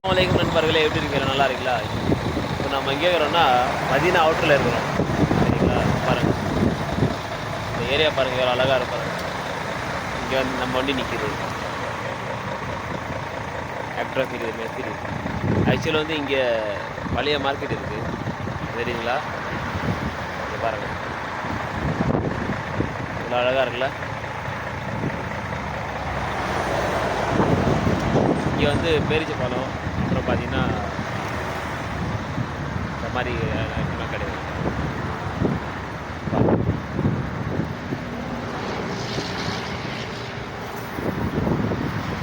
வலைக்கும் நண்பர்களே, எப்படி இருக்கீங்களா? நல்லா இருக்கீங்களா? இப்போ நம்ம எங்கே இருக்கிறோம்னா மதீனா அவுட்டரில் இருக்கிறோம். சரிங்களா? பாருங்கள், இந்த ஏரியா பாருங்கள், எவ்வளோ அழகாக இருப்பாங்க. இங்கே வந்து நம்ம வண்டி நிற்கிது, ஆக்ட்ரஸ் இருக்குது, மெஸ்திரி. ஆக்சுவலாக வந்து இங்கே பழைய மார்க்கெட் இருக்குது, சரிங்களா? இங்கே பாருங்கள், இவ்வளோ அழகாக இருக்குல்ல. இங்கே வந்து பேரிச்சம்பழம், அப்புறம் பார்த்தீங்கன்னா இந்த மாதிரி ஐட்டம்லாம் கிடையாது.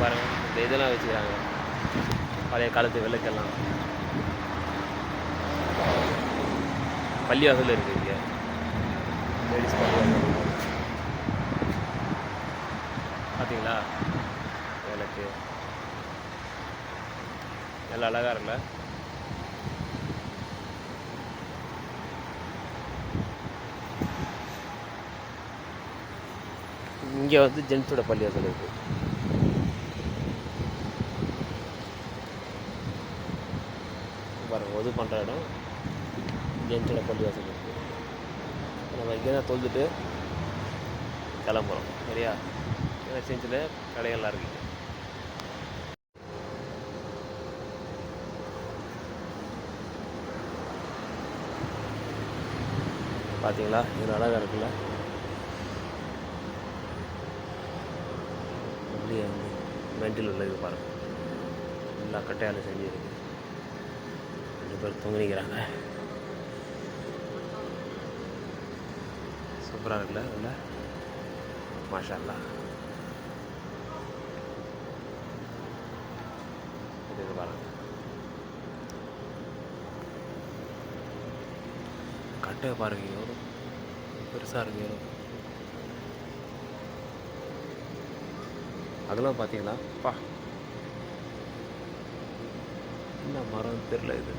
பாருங்கள், இந்த இதெல்லாம் வச்சுக்கிறாங்க, பழைய காலத்து விளக்கெல்லாம். பள்ளிவாசல் இருக்குது இங்கே, லேடிஸ் பள்ளிவாசல் பார்த்தீங்களா? விளக்கு நல்லா அழகாக இருக்குல்ல. இங்கே வந்து ஜென்ஸோட பள்ளிவாசல் இருக்குது. பாருங்கள், ஒது பண்ணுற இடம் ஜென்ஸோட பள்ளிவாசல் இருக்குது. நம்ம இங்கே தான் தொழுதுட்டு கிளம்புறோம். சரியா? செஞ்சில் கடைகள்லாம் இருக்குது. பார்த்தீங்களா? இது அழகாக இருக்குல்ல. அப்படியே மென்டில் உள்ள இது பாருங்கள், எல்லா கட்டையால் செஞ்சுருக்கு. 2 பேர் தூங்கிக்கிறாங்க. சூப்பராக இருக்குல்ல இல்லை? மாஷா அல்லாஹ். இது பாருங்கள், கட்டையை பாருங்க, எவ்வளோ பெருசாக இருக்கு. எவ்வளோ அதெல்லாம் பார்த்தீங்களா? பா, என்ன மரம் தெரில. இது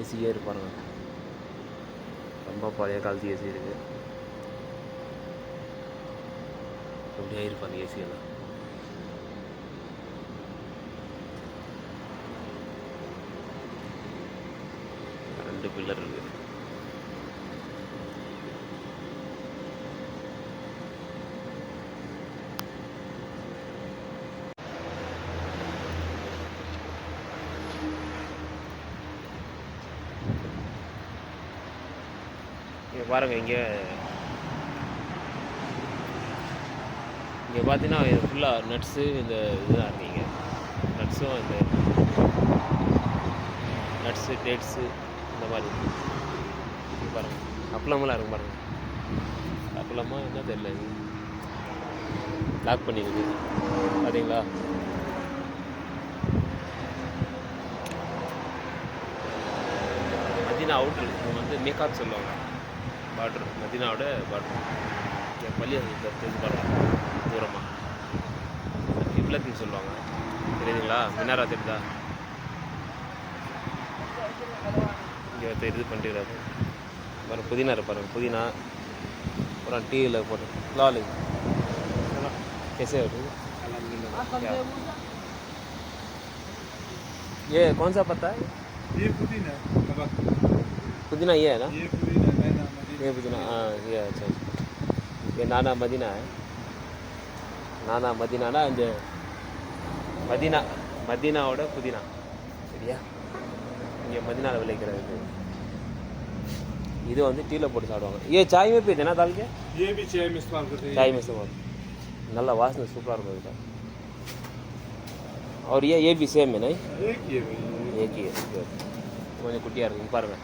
ஏசியே இருப்பாருங்க, ரொம்ப பழைய காலத்து ஏசி இருக்குது. அப்படியே இருப்பாங்க ஏசியெல்லாம். பில்லர் இருக்கு. இங்கே பாருங்கள், இங்கே பார்த்தீங்கன்னா இது ஃபுல்லாக நட்ஸு, இந்த இதுதான் இருக்கீங்க. நட்ஸும் இந்த நட்ஸு, டேட்ஸு, இந்த மாதிரி பாருங்கள். அப்பளமெல்லாம் இருக்கும் பாருங்கள். அப்பளமா என்ன தெரியல, இது லாக் பண்ணியிருக்கு பார்த்தீங்களா? மதீனா அவுட்ரு, இவங்க வந்து மேக்காப் சொல்லுவாங்க. பார்ட்ரு, மதீனாவோட பார்ட்ரு. என் பள்ளியாசல் தெரிஞ்சு பாருங்கள், தூரமாக இவ்வளோக்குன்னு சொல்லுவாங்க, தெரியுதுங்களா? மினாரா தெரியுதா? இங்கே வந்து இது பண்ணிக்கிறாரு பாருங்கள். புதினா இருப்பாருங்க, புதினா. அப்புறம் டீயில் போட்டு லாலு कैसे हो? ये कौन सा पत्ता है? ये पुदीना। पुदीना ये है ना? ये पुदीना, नैना मदीना। ये पुदीना, हाँ ये अच्छा। ये नाना मदीना है. नाना मदीना ना, இந்த மதீனா, மதீனாவோட புதினா. சரியா? இங்கே மதீனாவில் விளைக்கிறது. இது வந்து டீயில் போட்டு சாப்பிடுவாங்க. ये चाय में पीते ना डाल के? ये भी चाय में इस्तेमाल करते हैं। चाय में इस्तेमाल, நல்லா வாசனை சூப்பராக இருக்கும் இதுதான். और ये भी सेम है नहीं? एक ही है भाई, एक ही है. கொஞ்சம் குட்டியாக இருக்கும் பாருங்கள்.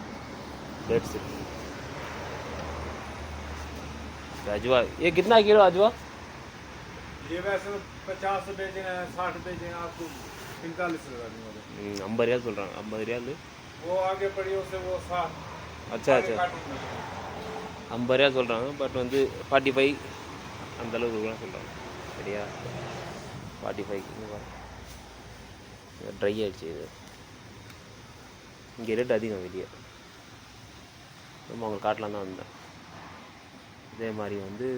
डेट्स अजवा, ये कितना किलो अजवा? ये वैसे 50 बेचें, 60 बेचें, आपको 45 लगा 50 रियाल சொல்கிறாங்க. 50 रियाल. वो आगे पड़ी उससे वो 60. अच्छा अच्छा, 50 रियाल சொல்கிறாங்க. பட் வந்து 45 அந்த அளவுக்கு கூட சொல்கிறாங்க. சரியா? 45 ட்ரை ஆகிடுச்சு இது. இங்கே ரேட் அதிகம் வெளியே. நம்ம உங்களுக்கு காட்டலாம் தான் வந்தேன். இதே மாதிரி வந்து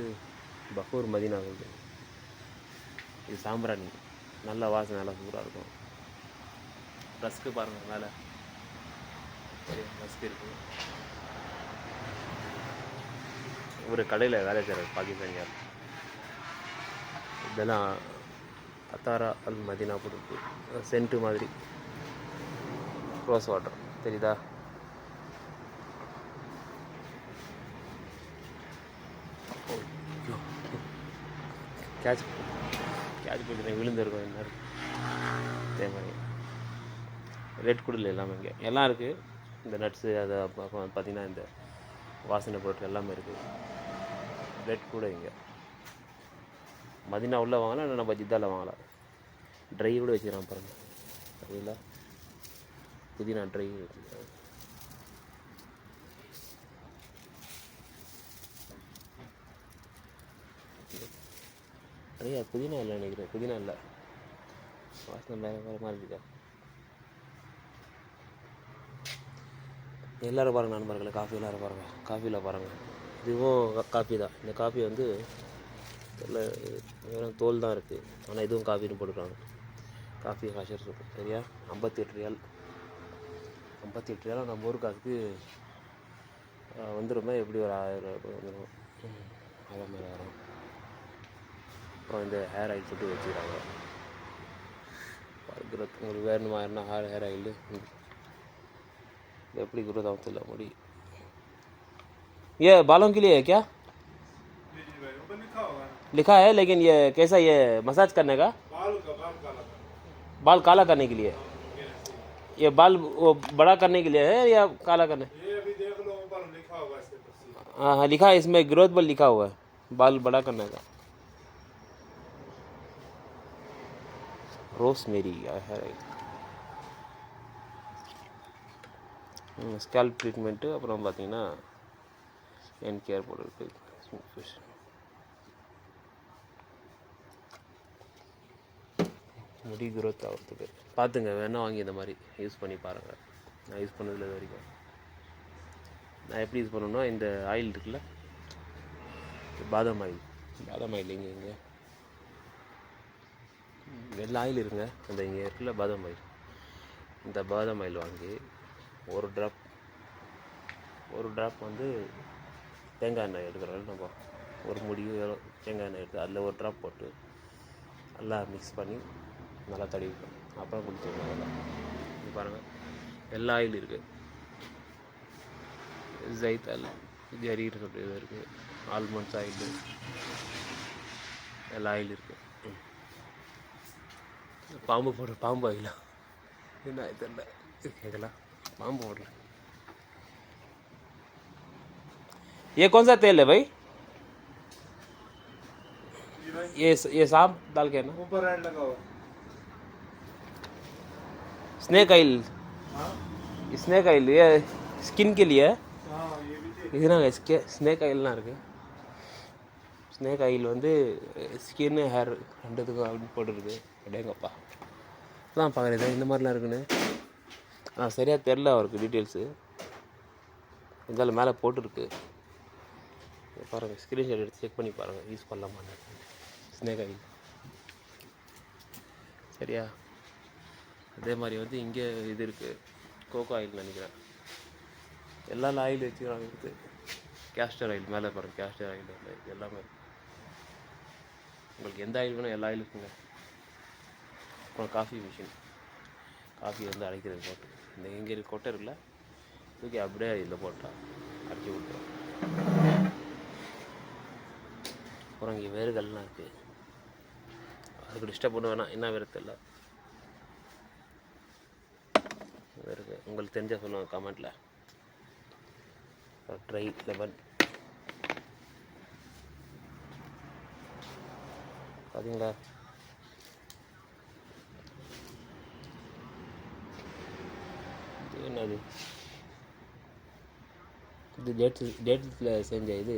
பஃபூர் மதினா கோல்டு. இது சாம்பிராணி, நல்ல வாசனை, நல்லா சூப்பராக இருக்கும். ரஸ்க்கு பாருங்கள் மேலே, சரி ரஸ்க்கு இருக்குது. ஒரு கடையில் வேலை செய்கிறார் பாகிஸ்தானியார். இதெல்லாம் அத்தாரா அல் மதினா பொருட்கள், சென்ட்டு மாதிரி, ரோஸ் வாட்டர் தெரியுதா? கேட்ச் பிடிச்சி விழுந்துருக்கும் என்ன அதே மாதிரி. ரேட் கூட இல்லை எல்லாமே, இங்கே எல்லாம் இருக்குது. இந்த நட்ஸு அதை பார்த்திங்கன்னா இந்த வாசனை பொருட்கள் எல்லாமே இருக்குது. ரேட் கூட இங்கே மதினா உள்ளே வாங்கலாம், இல்லை நம்ம ஜித்தாவில் வாங்கலாம். ட்ரை கூட வச்சுக்கிறான் பாருங்கள், சரிங்களா? புதினா ட்ரை வச்சுக்கிறாங்க. நிறையா புதினா இல்லை நினைக்கிறேன், புதினா இல்லை, வாசனை வேறு மாதிரி இருக்கா. எல்லோரும் பாருங்கள் நண்பர்களே, காஃபி எல்லோரும் பாருங்கள், காஃபியில் பாருங்கள். இதுவும் காஃபி தான். இந்த காஃபி வந்து இல்லை வெறும் தோல் தான் இருக்குது, ஆனால் இதுவும் காஃபின்னு போட்டுருக்காங்க. காஃபி ஹஷர் சூப்பர், சரியா? 58 ரியால். 58 ரியால் நம்ம ஊர் காசுக்கு வந்துடுமே, எப்படி ஒரு 1000 ரூபாய் வந்துடும், அதே மாதிரி வரும். அப்புறம் இந்த ஹேர் ஆயில் சுட்டு வச்சுக்கிறாங்க. குரோத் உங்களுக்கு வேணுமா என்ன ஹேர் ஆயில் எப்படி குரோத் ஆகும் தெரியல मुड़ी। ये बालों के लिए है क्या? लिखा है, लेकिन ये कैसा, ये मसाज करने का? बाल काला करने के लिए। ये बाल वो बड़ा करने के लिए है या काला करने? ये अभी देख लो, ऊपर लिखा होगा इसके ऊपर। हाँ हाँ लिखा है, इसमें ग्रोथ बल लिखा हुआ है, बाल बड़ा करने का। रोज़मेरी है, ஸ்கேல்ப் ட்ரீட்மெண்ட்டு. அப்புறம் பார்த்தீங்கன்னா என் கேர் போட்டு முடி குரோத் ஆகிறதுக்கு பார்த்துங்க, வேணால் வாங்கி இந்த மாதிரி யூஸ் பண்ணி பாருங்கள். நான் யூஸ் பண்ணதில்லை இது வரைக்கும். நான் எப்படி யூஸ் பண்ணணும்னா, இந்த ஆயில் இருக்குல்ல, பாதாம் ஆயில் இங்கே வெள்ளை ஆயில் இருங்க, அந்த இங்கே இருக்குல்ல பாதாம் ஆயில், இந்த பாதாம் ஆயில் வாங்கி ஒரு ட்ராப் வந்து தேங்காய் எண்ணெய் எடுக்கிறோம் நம்ம, ஒரு முடியும் தேங்காய் எண்ணெய் எடுத்து அதில் ஒரு ட்ராப் போட்டு நல்லா மிக்ஸ் பண்ணி நல்லா தடவிக்கணும். அப்புறம் குடிச்சிடணும். நல்லா இது பாருங்கள், எல்லா ஆயில் இருக்குது. ஜைத் ஆயில், ஜரீர் சொல்லிட்டு இது இருக்குது, ஆல்மண்ட்ஸ் ஆயில், எல்லா ஆயில் இருக்குது. பாம்பு ஆயிலாம் என்ன தெரியல, கேட்கலாம் பாம்பு போடல. ये कौन सा तेल है भाई? ये सांप डाल के ना, ऊपर ऐड लगा हुआ स्नेक ऑयल। स्नेक ऑयल ये स्किन के लिए है। हाँ ये भी இதுனா इसके ஸ்னேக் ஆயில்லாம் இருக்குது. ஸ்னேக் ஆயில் வந்து ஸ்கின்னு ஹேர் ரெண்டுத்துக்கும் அப்படின்னு போட்டுருக்கு. அப்படியேங்கப்பா தான் பார்க்குறேன் இந்த மாதிரிலாம் இருக்குன்னு. சரியாக தெரில அவருக்கு டீட்டெயில்ஸு, இருந்தாலும் மேலே போட்டுருக்கு. பாருங்கள், ஸ்க்ரீன்ஷாட் எடுத்து செக் பண்ணி பாருங்கள், யூஸ் பண்ணலாமான்னு. ஸ்னேக் ஆயில் சரியா? அதே மாதிரி வந்து இங்கே இது இருக்குது, கோகோ ஆயில் நினைக்கிறேன். எல்லா ஆயில் வச்சுக்கிறாங்க. இருக்குது கேஸ்டர் ஆயில், மேலே பாருங்கள் கேஸ்டர் ஆயில் எல்லாமே. உங்களுக்கு எந்த ஆயில் வேணும், எல்லா ஆயில் இருக்குங்க. அப்புறம் காஃபி மிஷின், காஃபி வந்து அரைக்கிறது போட்டு இந்த இங்கே கொட்டை இருக்குல்ல, தூக்கி அப்படியே இதில் போட்டால் அரைச்சி விட்டுரும். அப்புறம் இங்கே வேர்கள்லாம் இருக்குது, அதுக்கு டிஸ்டர்ப் பண்ண வேணாம். என்ன வேறு தெரியல, வேறு உங்களுக்கு தெரிஞ்சால் சொல்லுவாங்க கமெண்ட்டில். ட்ரை லெமன் பார்த்தீங்களா? என்னது இது? டேட்ஸில் செஞ்ச இது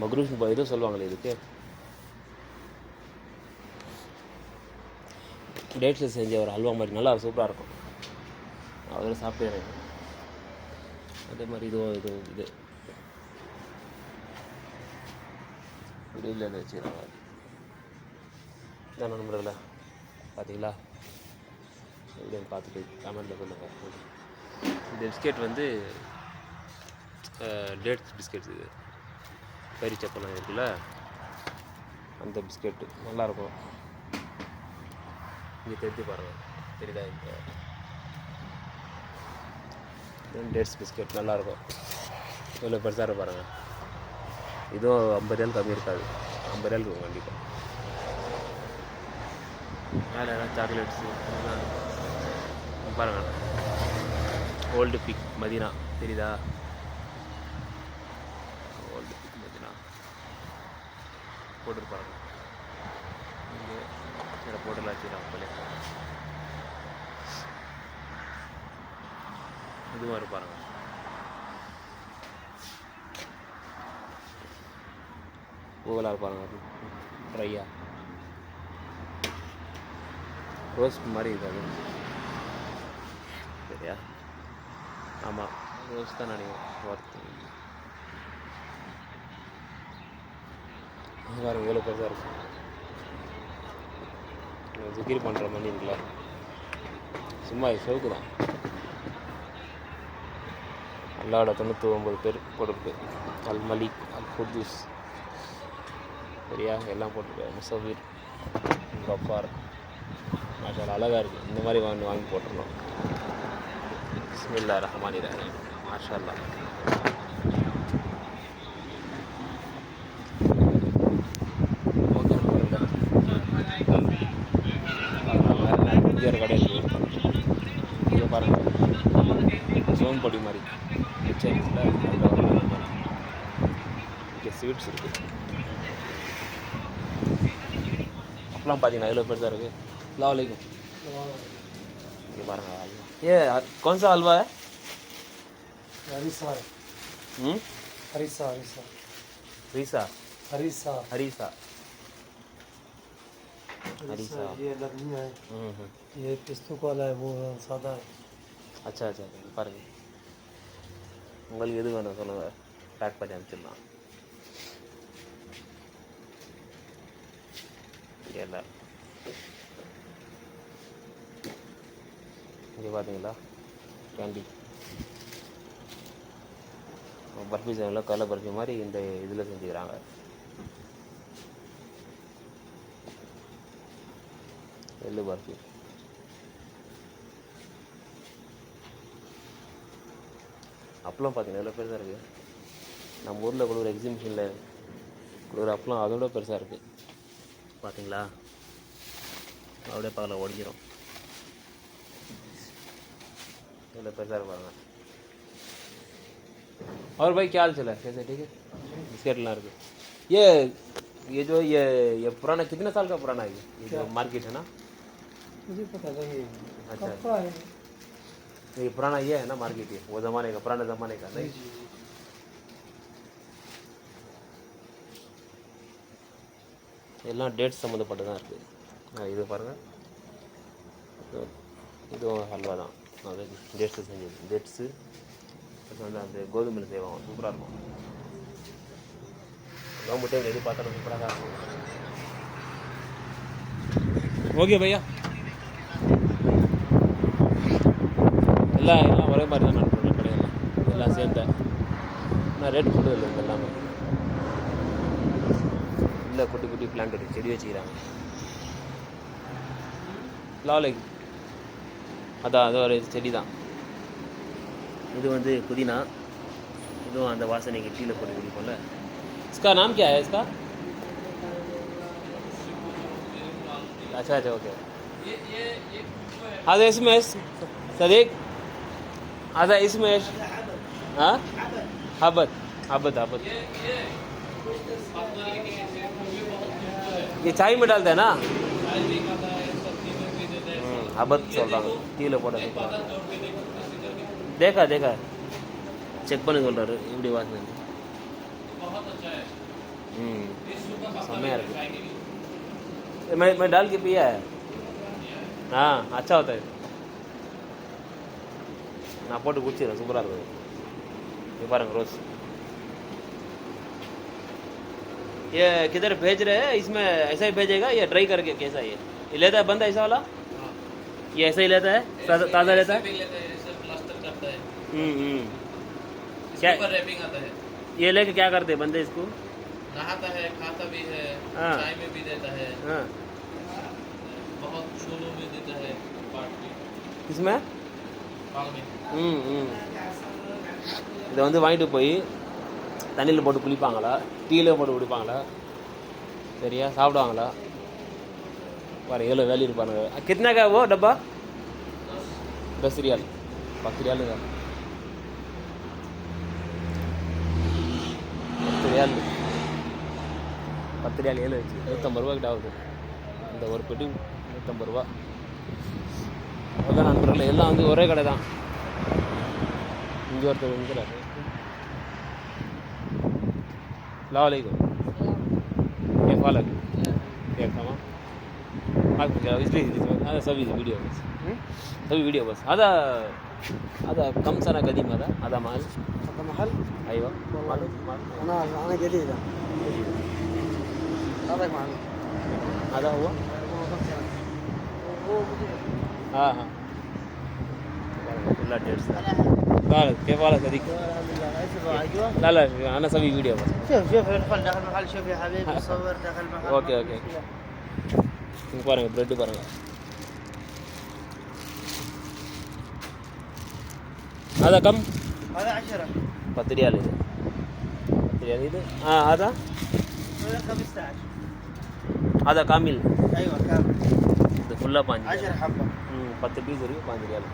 மக்ரூஷ் ஏதோ சொல்லுவாங்களே இதுக்கு, டேட்ஸில் செஞ்ச ஒரு அல்வா மாதிரி நல்லா சூப்பராக இருக்கும். அதில் சாப்பிட்டு அதே மாதிரி இது வெளியில் வச்சுக்கிறாங்க. என்ன நண்பர்களா பார்த்தீங்களா? எப்படின்னு பார்த்துட்டு கமெண்ட்டில் சொல்லுங்கள். இந்த பிஸ்கெட் வந்து டேட்ஸ் பிஸ்கெட்ஸ், இது கறி சப்பெல்லாம் இருக்குல்ல, அந்த பிஸ்கெட்டு நல்லாயிருக்கும். இங்கே தெரிஞ்சு பாருங்கள், தெரியுதா? இந்த டேட்ஸ் பிஸ்கெட் நல்லாயிருக்கும். இவ்வளோ பெருசாக பாருங்கள். இதுவும் 50 ரூபாய் கம்மி இருக்காது, 50 ரூபாய் இருக்கும் கண்டிப்பாக. வேறு ஏதாவது சாக்லேட்ஸு பாருங்கள். ஓல்டு பிக் மதினா தெரியுதா? ஓல்டு பிக் மதினா போட்டுருப்பாங்க. இங்கே சில போட்டெல்லாம் வச்சுக்கிறாங்க போல. இதுவும் இருப்பாருங்க. பூவெல்லாம் இருப்பாருங்க. ட்ரையா ரோஸ் மாதிரி இருக்காது, சரியா? ஆமாம், ரோஸ் தான் நினைக்கிறேன். ஒர்த்து பாருங்க, எவ்வளோ பெருசாக இருக்கும். ஜிகிரி பண்ணுற மாதிரி இருக்குல்ல, சும்மா ஷோக்கு தான். அல்லாவோட 99 பேர் போட்டிருக்கு. அல் மலிக், அல் குர்துஸ், சரியா? எல்லாம் போட்டிருக்கு. முசவீர், கஃபார், மாஷா அழகாக இருக்குது. இந்த மாதிரி வாங்கி போட்டுருணும். பிஸ்மில்லாஹிர் ரஹ்மானிர் ரஹீம். மாஷா அல்லாஹ். கடை இருக்குது. இங்கே பாருங்கள், சோன் பொடி மாதிரி மிச்சரில் இங்கே ஸ்வீட்ஸ் இருக்குது. அப்பெல்லாம் பார்த்தீங்கன்னா எவ்வளோ பெருசாக இருக்குது. अस्सलाम वालेकुम. ये बारह हलवा, ये कौन सा हलवा है? हरीसा है. हरीसा हरीसा हरीसा हरीसा हरीसा हरीसा. ये लखनी है. ये पिस्तू वाला है, वो सादा है. अच्छा अच्छा, பாருங்க. உங்களுக்கு எது வேணும் சொல்லுங்கள், பேக் பண்ணி அனுப்பிச்சிடலாம். இல்லை இங்கே பார்த்தீங்களா, கேண்டி பர்ஃபி செய்யல, கடலை பர்ஃபி மாதிரி இந்த இதில் செஞ்சுக்கிறாங்க. எள்ளு பர்ஃபி. அப்பளம் பார்த்தீங்கன்னா எவ்வளோ பெருசாக இருக்குது. நம்ம ஊரில் கூட ஒரு எக்ஸிபிஷனில் ஒரு அப்பளம் அதோட பெருசாக இருக்குது. பார்த்தீங்களா? அப்படியே பக்கத்தில் ஒடிஞ்சிடும். इधर पैसा रखवाना. और भाई क्या हाल चला है? कैसे? ठीक है. बिस्किट ला रहे. ये जो ये पुराना कितने साल का पुराना है ये जो मार्केट है ना? मुझे पता नहीं. अच्छा, कब का है ये पुराना ये है ना मार्केट, ये वो ज़माने का, पुराने ज़माने का नहीं? எல்லாம் டேட்ஸ் சம்மந்தப்பட்டு தான் இருக்குது. இது பாருங்கள், இதுவும் ஹல்வா தான். அது டேட்ஸு செஞ்சது. டேட்ஸு வந்து அந்த கோதுமையில் செய்வாங்க, சூப்பராக இருக்கும். எல்லாம் முட்டையும் எது பார்த்தாலும் சூப்பராக தான் இருக்கும். ஓகே பையா, எல்லாம் ஒரே மாதிரி தான் நடத்துகிறேன் கடையெல்லாம், எல்லாம் சேர்ந்தேன். நான் ரேட் கொண்டு இல்லை எல்லாமே. இல்லை குட்டி குட்டி பிளான்ட் இருக்குது, செடி வச்சுக்கிறாங்க. லாலைக்கு அதான் அது ஒரு செடி தான். இது வந்து புதினா, இதுவும் அந்த வாசனைக்கு டீயில் போட்டு குடிப்போம்ல. इसका नाम क्या है इसका? अच्छा अच्छा ओके. هذا اسمه صديق, هذا اسمه ايش؟ हाँ हबत हबत हबत. ये चाय में डालते हैं ना? हबत சொல்கிறாங்க, டீயில் போட. देखा देखा செக் பண்ணி சொல்கிறாரு இப்படி வாசனை. செம்மையாக இருக்குது. मैं डाल के पिया है. हाँ अच्छा होता है. நான் போட்டு குடிச்சிடுறேன், சூப்பராக இருக்குது. இது பாருங்கள் ரோஸ். ये किधर भेज रहे हैं, इसमें ऐसा ही भेजेगा या ड्राई करके कैसा ये लेता है बंदा ऐसा वाला? ये ऐसा ही लेता है, ताज़ा लेता है? प्लास्टर करता है, क्या ऊपर रैपिंग आता है, ये लेके क्या करते हैं बंदे इसको? नहाता है, खाता भी है, हाँ। चाय में भी देता है, हाँ बहुत शोलों में देता है, पार्ट में, इसमें पाल में। இதை வந்து வாங்கிட்டு போய் தண்ணியில் போட்டு குளிப்பாங்களா, டீயில் போட்டு குடிப்பாங்களா, சரியா சாப்பிடுவாங்களா? பாரு எவ்வளோ வேல்யூ இருப்பானுங்க. कितना का वो डब्बा? 10 रियाल, 10 रियाल का 10 रियाल 10 रियाल 7 வச்சு 150 ரூபா கிட்ட ஆகுது. இந்த ஒரு பெட்டி 150 ரூபா. அதான் நண்பர்களே, எல்லாம் வந்து ஒரே கடை தான். இங்கே ஒருத்தர் இருக்கிறாரு. अस्सलामुअलैकुम, كيف حالك؟ كيف تمام؟ معك هذا سوي فيديو بس، سوي فيديو بس. هذا كم سنة قديم هذا محل؟ هذا محل؟ أيوة أنا جديد. هذا محل. هذا هو؟ हाँ हाँ كلها 1.5 سنة. قال كيف حالك صديق؟ لا لا أنا سوي فيديو بس. شوف ادخل داخل المحل، شوف يا حبيبي صور داخل المحل. Okay okay. இங்கே பாருங்கள், ப்ரெட்டு பாருங்கள். هذا كم؟ هذا 10. 10 ريال இது. 10 ريال இது. هذا؟ هذا 15. هذا كامل. ايوه كامل. இது ஃபுல்லாக 5 10 حبه. 10 பீஸ் இருக்குது, 5 ரியால்.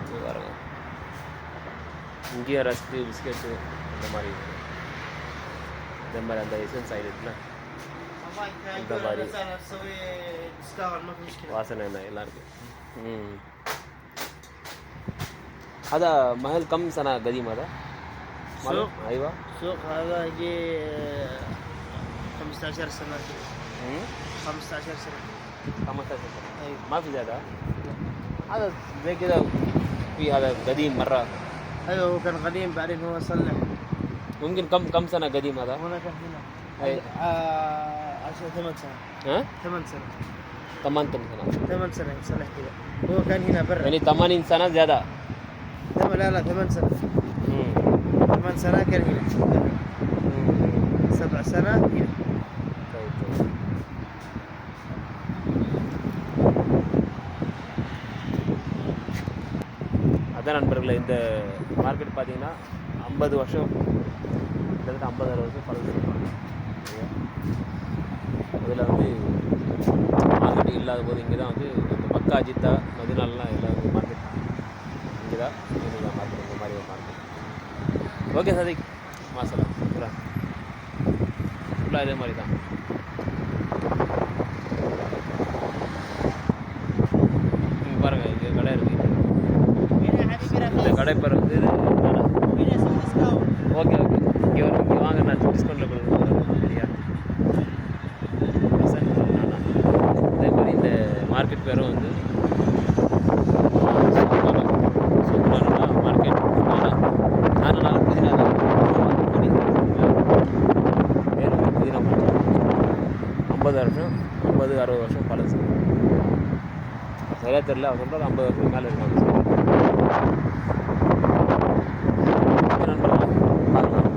இது பாருங்க, இங்கேயும் ரஸ்க்கு பிஸ்கெட்டு இந்த மாதிரி இருக்குது. இந்த மாதிரி அந்த எசன்ஸ் ஆயில் இருக்குல்ல, انت باري. تسوي ديسكاونت ما في مشكله. வாசனை என்ன எல்லாம் இருக்குது. هذا محل كم سنة قديم هذا؟ سوق؟ أيوة. سوق هذا يجي 15 سنه كده. 15 سنه. 15 سنة. ايوه ما في زيادة. هذا زي كذا في هذا قديم مرة. ايوه هو كان قديم بعدين هو صلح. ممكن كم سنة قديم هذا؟ هنا كان هنا. أي. 8 سنه. ها؟ 8 سنه. 8 سنة. 8 سنه صلح كذا. هو كان هنا برا. يعني 80 سنة زيادة. لا 8 سنه. 8 سنه كان هنا. 7 سنه هنا. طيب طيب. அதான் நண்பர்களே, இந்த மார்க்கெட் பார்த்தீங்கன்னா 50 வருஷம், கிட்டத்தட்ட 50-60 வருஷம் பழசு. அதில் வந்து மார்க்கெட் இல்லாத போது இங்கே தான் வந்து இந்த மக்கா, அஜித்தா, மதினாலெலாம் எல்லாம் மார்க்கெட் இங்கே தான் மார்க்கெட், இந்த மாதிரி ஒரு மார்க்கெட். ஓகே சதிக், மாசலாம் ஃபுல்லாக இதே மாதிரி தான். இங்கே பாருங்கள், இங்கே கடை இருக்குது. இந்த கடை பேர் வந்து ஓகே ஓகே. இங்கே வரும், இங்கே வாங்க, நான் டிஸ்கவுண்ட்டில் கொடுக்குறேன் சரியா? அதே மாதிரி இந்த மார்க்கெட் பேரும் வந்து சூப்பரான மார்க்கெட். நானும் புதினா தான் பேர் புதினா மார்க்கெட். 50 வருஷம், 50-60 வருஷம் பழசு. சரியாக தெரியல, அவங்க சொல்கிறது 50 வருஷம் மேலே இருக்காங்க. நண்பர்களா பார்க்கலாம்,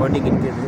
வண்டி நிற்கிது.